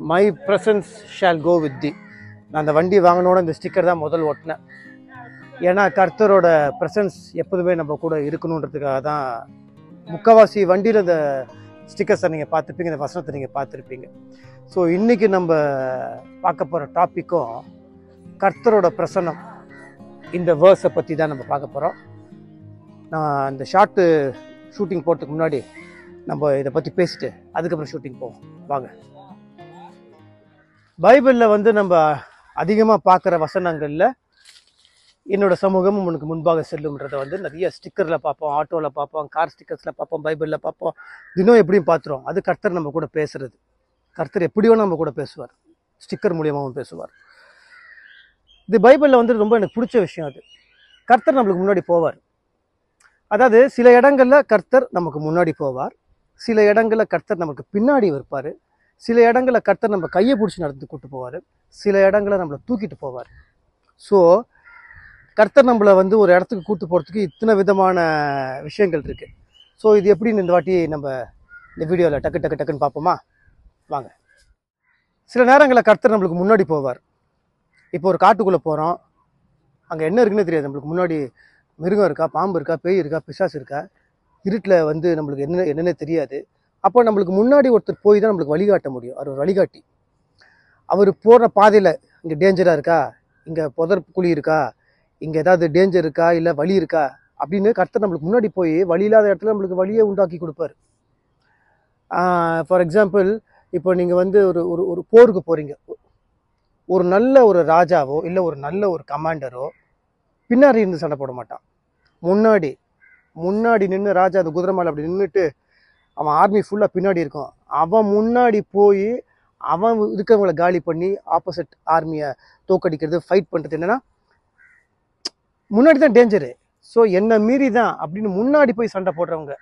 My presence shall go with the. நான் அந்த வண்டி வாங்கினோட இந்த ஸ்டிக்கர் தான் முதல் ஒட்டினேன். ஏன்னா கர்த்தரோட ப்ரெசன்ஸ் எப்போதுமே நம்ம கூட இருக்கணுன்றதுக்காக தான். முக்கால்வாசி வண்டியில் இந்த ஸ்டிக்கர்ஸை நீங்கள் பார்த்துருப்பீங்க, இந்த வசனத்தை நீங்கள் பார்த்துருப்பீங்க. ஸோ இன்றைக்கி நம்ம பார்க்க போகிற டாப்பிக்கும் கர்த்தரோட பிரசன்னம், இந்த வேர்ஸை பற்றி தான் நம்ம பார்க்க போகிறோம். நான் இந்த ஷூட்டிங் போகிறதுக்கு முன்னாடி நம்ம இதை பற்றி பேசிட்டு அதுக்கப்புறம் ஷூட்டிங் போவோம் வாங்க. பைபிளில் வந்து நம்ம அதிகமாக பார்க்குற வசனங்களில் என்னோட சமூகம் உனக்கு முன்பாக செல்லும்ன்றதை வந்து நிறைய ஸ்டிக்கரில் பார்ப்போம், ஆட்டோவில் பார்ப்போம், கார் ஸ்டிக்கர்ஸில் பார்ப்போம், பைபிளில் பார்ப்போம், தினம் எப்படியும் பார்த்துருவோம். அது கர்த்தர் நம்ம கூட பேசுறது. கர்த்தர் எப்படியோ நம்ம கூட பேசுவார், ஸ்டிக்கர் மூலியமாகவும் பேசுவார். இது பைபிளில் வந்து ரொம்ப எனக்கு பிடிச்ச விஷயம். அது கர்த்தர் நம்மளுக்கு முன்னாடி போவார். அதாவது சில இடங்களில் கர்த்தர் நமக்கு முன்னாடி போவார், சில இடங்களில் கர்த்தர் நமக்கு பின்னாடி இருப்பார், சில இடங்களில் கர்த்தர் நம்ம கையை பிடிச்சி நடந்து கூப்பிட்டு போவார், சில இடங்களில் நம்மளை தூக்கிட்டு போவார். ஸோ கர்த்தர் நம்மளை வந்து ஒரு இடத்துக்கு கூப்பிட்டு போகிறதுக்கு இத்தனை விதமான விஷயங்கள் இருக்குது. ஸோ இது எப்படின்னு இந்த வாட்டி நம்ம இந்த வீடியோவில் டக்குன்னு பார்ப்போமா வாங்க. சில நேரங்களில் கர்த்தர் நம்மளுக்கு முன்னாடி போவார். இப்போ ஒரு காட்டுக்குள்ளே போகிறோம், அங்கே என்ன இருக்குன்னு தெரியாது. நம்மளுக்கு முன்னாடி மிருகம் இருக்கா, பாம்பு இருக்கா, பேய் இருக்கா, பிசாசு இருக்கா, இருட்டில் வந்து நம்மளுக்கு என்னென்ன தெரியாது. அப்போ நம்மளுக்கு முன்னாடி ஒருத்தர் போய் தான் நம்மளுக்கு வழிகாட்ட முடியும். அவர் ஒரு வழிகாட்டி. அவர் போகிற பாதையில் இங்கே டேஞ்சராக இருக்கா, இங்கே புதர் குழி இருக்கா, இங்கே ஏதாவது டேஞ்சர் இருக்கா, இல்லை வழி இருக்கா அப்படின்னு கர்த்தர் நம்மளுக்கு முன்னாடி போய் வழி இல்லாத இடத்துல நம்மளுக்கு வழியை உண்டாக்கி கொடுப்பார். ஃபார் எக்ஸாம்பிள், இப்போ நீங்கள் வந்து ஒரு போருக்கு போகிறீங்க. ஒரு நல்ல ஒரு ராஜாவோ இல்லை ஒரு நல்ல ஒரு கமாண்டரோ பின்னாடி இருந்து சண்டை போட மாட்டான். முன்னாடி நின்று ராஜா அந்த குதிரை மேலே அப்படி நின்றுட்டு அவன் ஆர்மி ஃபுல்லாக பின்னாடி இருக்கும். அவன் முன்னாடி போய் அவன் இருக்கிறவங்களை காலி பண்ணி ஆப்போசிட் ஆர்மியை தோக்கடிக்கிறது, ஃபைட் பண்ணுறது. என்னென்னா முன்னாடி தான் டேஞ்சரு. ஸோ என்னை மீறி தான் அப்படின்னு முன்னாடி போய் சண்டை போடுறவங்க.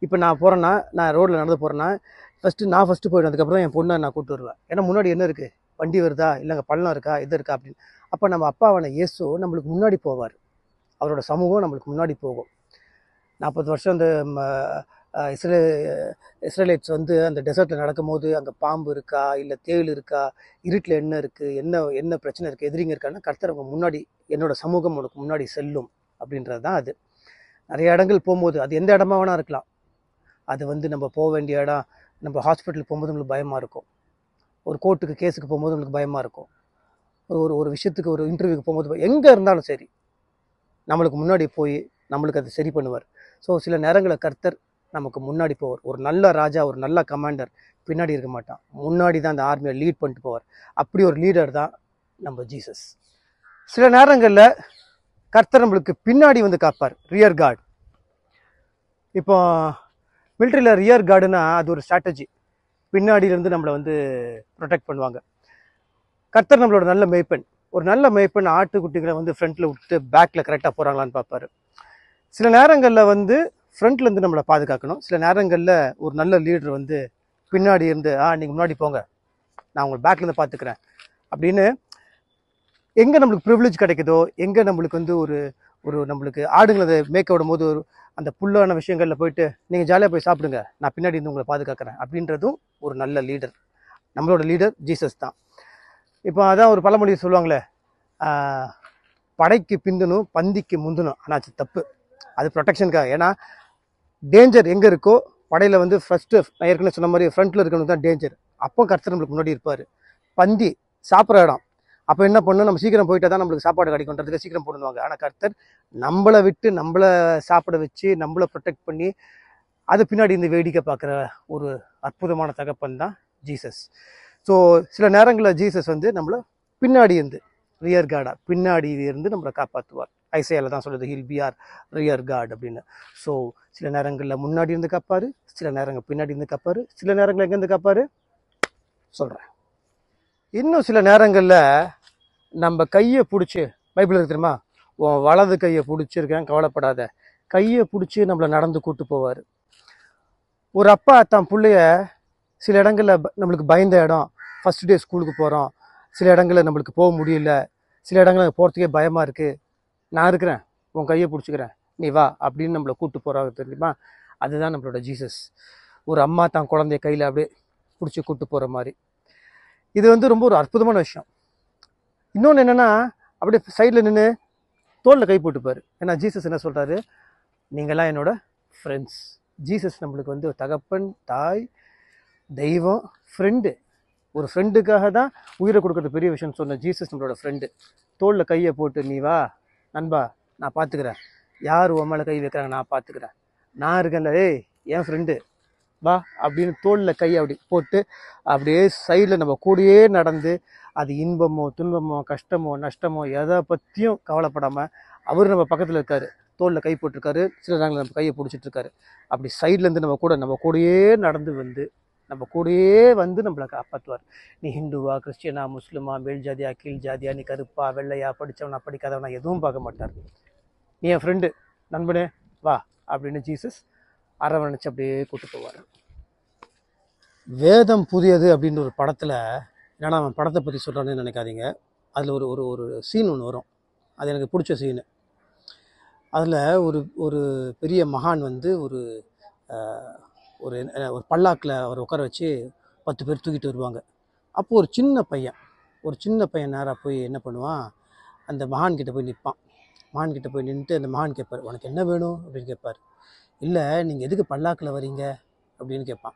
இப்போ நான் போகிறேன்னா, நான் ரோட்டில் நடந்து போகிறேன்னா நான் ஃபஸ்ட்டு போயிடும். அதுக்கப்புறம் தான் என் பொண்ணை நான் கூப்பிட்டு வருவேன். ஏன்னா முன்னாடி என்ன இருக்குது, வண்டி வருதா, இல்லைங்க பள்ளம் இருக்கா, இது இருக்கா அப்படின்னு. அப்போ நம்ம அப்பாவான இயேசு நம்மளுக்கு முன்னாடி போவார். அவரோட சமூகம் நம்மளுக்கு முன்னாடி போகும். 40 வருஷம் அந்த இஸ்ரேலைட்ஸ் வந்து அந்த டெசர்ட்டில் நடக்கும்போது அங்கே பாம்பு இருக்கா, இல்லை தேள் இருக்கா, இருட்டில் என்ன இருக்குது, என்ன பிரச்சனை இருக்குது, எதிரிங்க இருக்கான்னா கர்த்தர் அவங்க முன்னாடி, என்னோட சமூகம் உனக்கு முன்னாடி செல்லும் அப்படின்றது தான் அது. நிறைய இடங்கள் போகும்போது அது எந்த இடமா வேணா இருக்கலாம். அது வந்து நம்ம போக வேண்டிய இடம், நம்ம ஹாஸ்பிட்டலுக்கு போகும்போது நம்மளுக்கு பயமாக இருக்கும், ஒரு கோர்ட்டுக்கு கேஸுக்கு போகும்போது நம்மளுக்கு பயமாக இருக்கும், ஒரு விஷயத்துக்கு ஒரு இன்டர்வியூக்கு போகும்போது, எங்கே இருந்தாலும் சரி நம்மளுக்கு முன்னாடி போய் நம்மளுக்கு அதை சரி பண்ணுவார். ஸோ சில நேரங்களில் கர்த்தர் நமக்கு முன்னாடி போவார். ஒரு நல்ல ராஜா, ஒரு நல்ல கமாண்டர் பின்னாடி இருக்க மாட்டான், முன்னாடி தான் அந்த ஆர்மியை லீட் பண்ணிட்டு போவார். அப்படி ஒரு லீடர் தான் நம்ம ஜீசஸ். சில நேரங்களில் கர்த்தர் நம்மளுக்கு பின்னாடி வந்து காப்பார், ரியர் கார்டு. இப்போ மிலிட்ரியில் ரியர் கார்டுனா அது ஒரு ஸ்ட்ராட்டஜி. பின்னாடியிலேருந்து நம்மளை வந்து ப்ரொடெக்ட் பண்ணுவாங்க. கர்த்தர் நம்மளோட நல்ல மேய்ப்பன். ஒரு நல்ல மேய்ப்பன் ஆட்டுக்குட்டிகளை வந்து ஃப்ரண்ட்டில் விட்டு பேக்கில் கரெக்டாக போகிறாங்களான்னு பார்ப்பாரு. சில நேரங்களில் வந்து ஃப்ரண்ட்லேருந்து நம்மளை பாதுகாக்கணும். சில நேரங்களில் ஒரு நல்ல லீடர் வந்து பின்னாடி இருந்து நீங்கள் முன்னாடி போங்க, நான் உங்களை பேக்லேருந்து பார்த்துக்கிறேன் அப்படின்னு. எங்கே நம்மளுக்கு ப்ரிவிலேஜ் கிடைக்குதோ, எங்கே நம்மளுக்கு வந்து ஒரு நம்மளுக்கு ஆடுங்களை மேய்க்க விடும் போது அந்த புல்லான விஷயங்களில் போயிட்டு நீங்கள் ஜாலியாக போய் சாப்பிடுங்க, நான் பின்னாடி இருந்து உங்களை பாதுகாக்கிறேன் அப்படின்றதும் ஒரு நல்ல லீடர். நம்மளோட லீடர் ஜீசஸ் தான். இப்போ அதான் ஒரு பழமொழி சொல்லுவாங்களே, படைக்கு பிந்தணும் பந்திக்கு முந்தணும். ஆனால் அது தப்பு. அது ப்ரொடெக்ஷனுக்காக. ஏன்னா டேஞ்சர் எங்கே இருக்கோ படையில் வந்து ஃபஸ்ட்டு நான் ஏற்கனவே சொன்ன மாதிரி ஃப்ரண்ட்டில் இருக்கணும் தான் டேஞ்சர். அப்போ கர்த்தர் நம்மளுக்கு முன்னாடி இருப்பார். பந்தி சாப்பிட்ற இடம், அப்போ என்ன பண்ணணும், நம்ம சீக்கிரம் போயிட்டா தான் நம்மளுக்கு சாப்பாடு கிடைக்கும்ன்றதுக்கு சீக்கிரம் போடுவாங்க. ஆனால் கர்த்தர் நம்மளை விட்டு நம்மளை சாப்பிட வச்சு நம்மளை ப்ரொடெக்ட் பண்ணி அது பின்னாடி இந்த வேடிக்கை பார்க்குற ஒரு அற்புதமான தகப்பன் தான் ஜீசஸ். ஸோ சில நேரங்களில் ஜீசஸ் வந்து நம்மளை பின்னாடி இருந்து ரியர் கார்டாக பின்னாடி இருந்து நம்மளை காப்பாற்றுவார். ஐசையால தான் சொல்லுது, he'll be our rear guard அப்படின்னு. ஸோ சில நேரங்களில் முன்னாடி இருந்து காப்பாரு, சில நேரங்கள் பின்னாடி இருந்து காப்பாரு, சில நேரங்கள் எங்கேருந்து காப்பாரு சொல்கிறேன். இன்னும் சில நேரங்களில் நம்ம கையை பிடிச்சி, பைபிள் இருக்கு தெரியுமா, உன் வலது கையை பிடிச்சிருக்கேன் கவலைப்படாத, கையை பிடிச்சி நம்மளை நடந்து கூப்பிட்டு போவார். ஒரு அப்பா தான் பிள்ளைய சில இடங்களில் நம்மளுக்கு பயந்த இடம், ஃபஸ்ட் டே ஸ்கூலுக்கு போகிறோம், சில இடங்களில் நம்மளுக்கு போக முடியல, சில இடங்களில் போகிறதுக்கே பயமாக இருக்குது, நான் இருக்கிறேன், உன் கையை பிடிச்சிக்கிறேன், நீ வா அப்படின்னு நம்மளை கூப்பிட்டு போகிறாங்க தெரியுமா. அதுதான் நம்மளோட ஜீசஸ். ஒரு அம்மா தான் குழந்தைய கையில் அப்படியே பிடிச்சி கூப்பிட்டு போகிற மாதிரி. இது வந்து ரொம்ப ஒரு அற்புதமான விஷயம். இன்னொன்று என்னென்னா, அப்படியே சைடில் நின்று தோளில் கை போட்டுப்பார். ஏன்னா ஜீசஸ் என்ன சொல்கிறாரு, நீங்களாம் என்னோட ஃப்ரெண்ட்ஸ். ஜீசஸ் நம்மளுக்கு வந்து தகப்பன், தாய், தெய்வம், ஃப்ரெண்டு. ஒரு ஃப்ரெண்டுக்காக தான் உயிரை கொடுக்குறது பெரிய விஷயம்னு சொன்ன ஜீசஸ் நம்மளோட ஃப்ரெண்டு. தோளில் கையை போட்டு, நீ வா நண்பா, நான் பார்த்துக்கிறேன், யார் உன் மேலே கை வைக்கிறாங்க நான் பார்த்துக்கிறேன், நான் இருக்கேன்ல, ஏய் என் ஃப்ரெண்டு வா அப்படின்னு தோளில் கையை அப்படி போட்டு அப்படியே சைடில் நம்ம கூடயே நடந்து, அது இன்பமோ துன்பமோ கஷ்டமோ நஷ்டமோ எதை பற்றியும் கவலைப்படாமல் அவர் நம்ம பக்கத்தில் இருக்கார், தோளில் கை போட்டிருக்காரு, சில நேரங்களில் நம்ம கையை பிடிச்சிட்ருக்காரு. அப்படி சைட்லேருந்து நம்ம கூடயே நடந்து வந்து நம்ம கூடயே வந்து நம்மளை காப்பாற்றுவார். நீ ஹிந்துவா, கிறிஸ்டியனா, முஸ்லிமா, மேல் ஜாதியா, கீழ் ஜாதியா, நீ கருப்பா, வெள்ளையா, படித்தவனா, படிக்காதவனா எதுவும் பார்க்க மாட்டார். நீ என் ஃப்ரெண்டு, நண்பனே வா அப்படின்னு ஜீசஸ் அரவணைச்சு அப்படியே கூட்டு போவார். வேதம் புதியது அப்படின்ற ஒரு படத்தில், ஏன்னா அவன் படத்தை பற்றி சொல்கிறான்னு நினைக்காதீங்க, அதில் ஒரு ஒரு ஒரு சீன் ஒன்று வரும், அது எனக்கு பிடிச்ச சீனு. அதில் ஒரு ஒரு பெரிய மகான் வந்து ஒரு ஒரு ஒரு பல்லாக்கில் அவர் உட்கார வச்சு 10 பேர் தூக்கிட்டு வருவாங்க. அப்போது ஒரு சின்ன பையன் நேராக போய் என்ன பண்ணுவான், அந்த மகான்கிட்ட போய் நிற்பான். மகான்கிட்ட போய் நின்றுட்டு அந்த மகான் கேட்பார், உனக்கு என்ன வேணும் அப்படின்னு கேட்பார். இல்லை, நீங்கள் எதுக்கு பல்லாக்கில் வரீங்க அப்படின்னு கேட்பான்.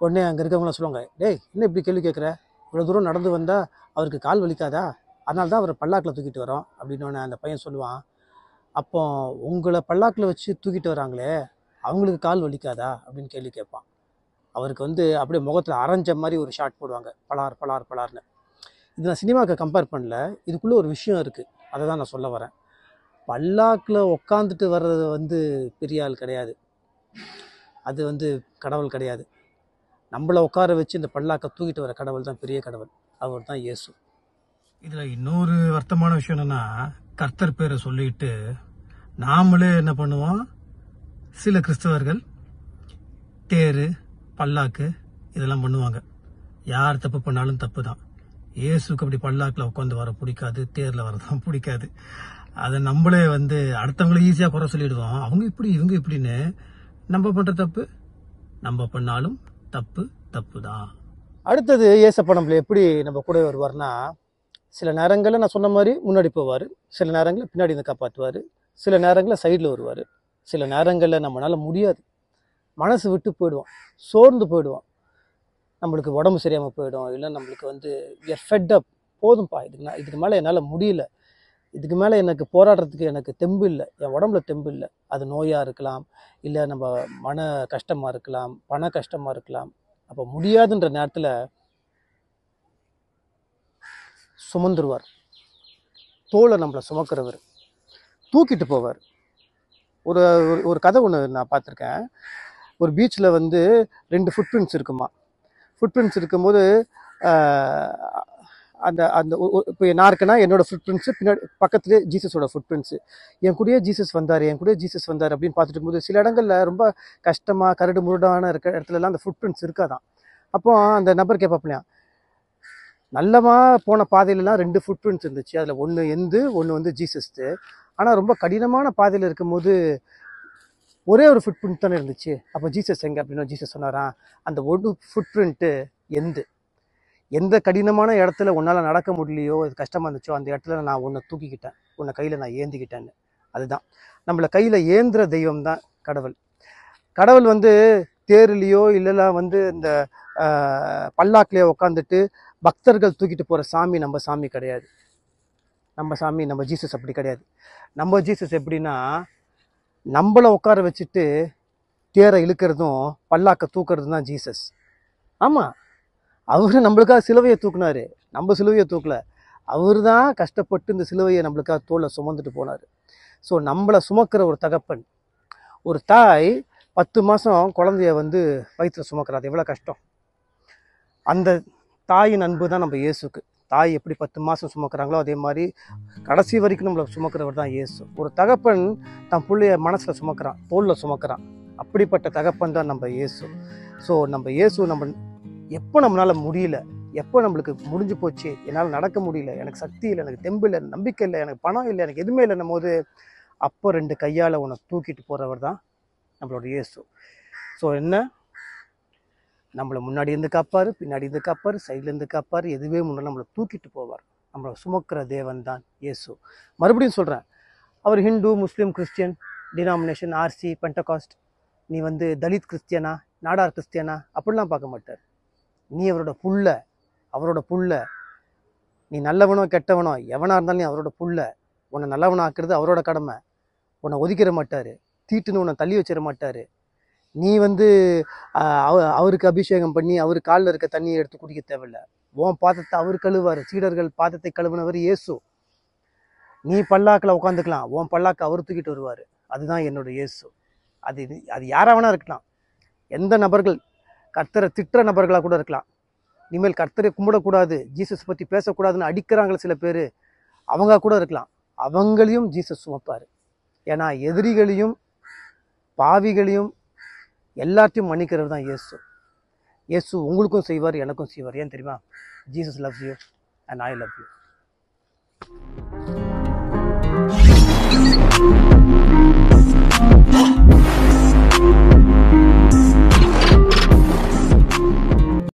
உடனே அங்கே இருக்கவங்களாம் சொல்லுவாங்க, டேய் என்ன இப்படி கேள்வி கேட்குற, இவ்வளோ தூரம் நடந்து வந்தால் அவருக்கு கால் வலிக்காதா, அதனால தான் அவரை பல்லாக்கில் தூக்கிட்டு வரோம் அப்படின்னு அந்த பையன் சொல்லுவான். அப்போ உங்களை பல்லாக்கில் வச்சு தூக்கிட்டு வராங்களே அவங்களுக்கு கால் வலிக்காதா அப்படின்னு கேள்வி கேட்பான். அவருக்கு வந்து அப்படியே முகத்தில் அரைஞ்ச மாதிரி ஒரு ஷாட் போடுவாங்க, பலார் பலார் பலார்னு. இது நான் சினிமாவுக்கு கம்பேர் பண்ணல, இதுக்குள்ளே ஒரு விஷயம் இருக்குது, அதை தான் நான் சொல்ல வரேன். பல்லாக்கில் உட்காந்துட்டு வர்றது வந்து பெரிய ஆள் கிடையாது, அது வந்து கடவுள் கிடையாது. நம்மளை உட்கார வச்சு இந்த பல்லாக்கை தூக்கிட்டு வர கடவுள் தான் பெரிய கடவுள், அவர் தான் இயேசு. இதில் இன்னொரு வருத்தமான விஷயம் என்னென்னா, கர்த்தர் பேரை சொல்லிட்டு நாமளே என்ன பண்ணுவோம், சில கிறிஸ்தவர்கள் தேர் பல்லாக்கு இதெல்லாம் பண்ணுவாங்க. யார் தப்பு பண்ணாலும் தப்பு தான். இயேசுக்கு அப்படி பல்லாக்கில் உட்காந்து வர பிடிக்காது, தேரில் வரதான் பிடிக்காது. அதை நம்மளே வந்து அடுத்தவங்களை ஈஸியாக குறை சொல்லிடுவோம், அவங்க இப்படி இவங்க இப்படின்னு. நம்ம பண்ணுற தப்பு, நம்ம பண்ணாலும் தப்பு தப்பு தான். அடுத்தது ஏசப்பா நம்மள எப்படி நம்ம கூட வருவார்னா, சில நேரங்களில் நான் சொன்ன மாதிரி முன்னாடி போவார், சில நேரங்களில் பின்னாடி இருந்து காப்பாற்றுவார், சில நேரங்களில் சைடில் வருவார், சில நேரங்களில் நம்மளால் முடியாது, மனசு விட்டு போயிடுவோம், சோர்ந்து போயிடுவோம், நம்மளுக்கு உடம்பு சரியாமல் போயிடும், இல்லை நம்மளுக்கு வந்து ஃபெட் அப், போதும்ப்பா இதுக்கு மேலே என்னால் முடியல, இதுக்கு மேலே எனக்கு போராடுறதுக்கு எனக்கு தெம்பு இல்லை, என் உடம்புல தெம்பு இல்லை. அது நோயாக இருக்கலாம், இல்லை நம்ம மன கஷ்டமாக இருக்கலாம், பண கஷ்டமாக இருக்கலாம். அப்போ முடியாதுன்ற நேரத்தில் சுமந்துருவார், தோலை நம்மளை சுமக்கிறவர், தூக்கிட்டு போவார். ஒரு ஒரு கதை ஒன்று நான் பார்த்துருக்கேன். ஒரு பீச்சில் வந்து 2 ஃபுட் பிரிண்ட்ஸ் இருக்குமா. ஃபுட் பிரிண்ட்ஸ் இருக்கும்போது அந்த அந்த இப்போ நான் இருக்கேன்னா என்னோடய ஃபுட் பிரிண்ட்ஸு, பின்னாடி பக்கத்துலேயே ஜீசஸோட ஃபுட் பிரிண்ட்ஸு. என் கூடயே ஜீசஸ் வந்தார் அப்படின்னு பார்த்துட்டு இருக்கும்போது சில இடங்களில் ரொம்ப கஷ்டமாக கரடு முரடான இடத்துலலாம் அந்த ஃபுட் பிரிண்ட்ஸ் இருக்காதான். அப்போ அந்த நபர் கேட்பாப்பிலையா, நல்லமா போன பாதையிலலாம் 2 ஃபுட் பிரிண்ட்ஸ் இருந்துச்சு, அதில் ஒன்று வந்து ஜீசஸ்து. ஆனால் ரொம்ப கடினமான பாதையில் இருக்கும்போது ஒரே ஒரு ஃபுட் பிரிண்ட் தானே இருந்துச்சு, அப்போ ஜீசஸ் எங்கே அப்படின்னா ஜீசஸ் சொன்னாராம், அந்த ஒரு ஃபுட் பிரிண்ட்டு எந்த கடினமான இடத்துல உன்னால் நடக்க முடியலையோ, இது கஷ்டமாக இருந்துச்சோ, அந்த இடத்துல நான் உன்னை தூக்கிக்கிட்டேன், உன்னை கையில் நான் ஏந்திக்கிட்டேன்னு. அதுதான் நம்மளை கையில் ஏந்துற தெய்வம் தான் கடவுள். கடவுள் வந்து தேர்லையோ இல்லைலாம் வந்து இந்த பல்லாக்கிலேயோ உட்காந்துட்டு பக்தர்கள் தூக்கிட்டு போகிற சாமி நம்ம சாமி கிடையாது. நம்ம ஜீசஸ் அப்படி கிடையாது. நம்ம ஜீசஸ் எப்படின்னா, நம்மளை உட்கார வச்சுட்டு தேரை இழுக்கிறதும் பல்லாக்க தூக்கிறதும் தான் ஜீசஸ். ஆமாம், அவரு நம்மளுக்காக சிலுவையை தூக்குனாரு, நம்ம சிலுவையை தூக்கல, அவர் தான் கஷ்டப்பட்டு இந்த சிலுவையை நம்மளுக்காக தோலை சுமந்துட்டு போனார். ஸோ நம்மளை சுமக்கிற ஒரு தகப்பன், ஒரு தாய் 10 மாதம் குழந்தைய வந்து வயிற்றில் சுமக்கிறாது, எவ்வளோ கஷ்டம். அந்த தாயின் அன்பு தான் நம்ம இயேசுக்கு. தாய் எப்படி 10 மாதம் சுமக்கிறாங்களோ அதே மாதிரி கடைசி வரைக்கும் நம்மளை சுமக்கிறவர் தான் இயேசு. ஒரு தகப்பன் தன் பிள்ளைய மனசில் சுமக்கிறான், தோளில் சுமக்கிறான், அப்படிப்பட்ட தகப்பன் தான் நம்ம இயேசு. ஸோ நம்ம இயேசு நம்ம எப்போ நம்மளால் முடியல, எப்போ நம்மளுக்கு முடிஞ்சு போச்சு, என்னால் நடக்க முடியல, எனக்கு சக்தி இல்லை, எனக்கு தெம்பு இல்லை, நம்பிக்கை இல்லை, எனக்கு பணம் இல்லை, எனக்கு எதுவுமே இல்லைன்னும் போது அப்போ 2 கையால் உன்னை தூக்கிட்டு போகிறவர் தான் நம்மளோட இயேசு. ஸோ என்ன, நம்மளை முன்னாடி இருந்து காப்பார், பின்னாடி இருந்து காப்பார், சைடில் இருந்து காப்பார், எதுவே முன்னாடி நம்மளை தூக்கிட்டு போவார். நம்மளை சுமக்கிற தேவன் தான் இயேசு. மறுபடியும் சொல்கிறேன், அவர் ஹிந்து, முஸ்லீம், கிறிஸ்டியன், டினாமினேஷன், ஆர்சி, பெண்டகாஸ்ட், நீ தலித் கிறிஸ்டியனா, நாடார் கிறிஸ்டியனா அப்படிலாம் பார்க்க மாட்டார். நீ அவரோட புள்ள. நீ நல்லவனோ கெட்டவனோ எவனாக இருந்தாலும் நீ அவரோட புள்ள. உன்னை நல்லவனாக ஆக்குறது அவரோட கடமை. உன்னை ஒதுக்கிட மாட்டார், தீட்டுன்னு உன்னை தள்ளி வச்சிட மாட்டார். நீ அவருக்கு அபிஷேகம் பண்ணி அவர் காலில் இருக்க தண்ணியை எடுத்து குடிக்க தேவையில்லை. உன் பாதத்தை அவர் கழுவார். சீடர்கள் பாதத்தை கழுவுனவர் இயேசு. நீ பல்லாக்கில் உட்காந்துக்கலாம், உன் பல்லாக்கு அவர் தூக்கிட்டு வருவார். அதுதான் என்னோட இயேசு. அது யாராவனா இருக்கலாம். எந்த நபர்கள் கர்த்தரை திட்டுற நபர்களாக கூட இருக்கலாம். இனிமேல் கர்த்தரை கும்பிடக்கூடாது, ஜீசஸ் பற்றி பேசக்கூடாதுன்னு அடிக்கிறாங்களே சில பேர், அவங்க கூட இருக்கலாம். அவங்களையும் ஜீசஸ் சுமப்பார். ஏன்னா எதிரிகளையும் பாவிகளையும் எல்லாத்தையும் மன்னிக்கிறது தான் இயேசு. இயேசு உங்களுக்கும் செய்வார், எனக்கும் செய்வார். ஏன் தெரியுமா? Jesus loves you and I love you.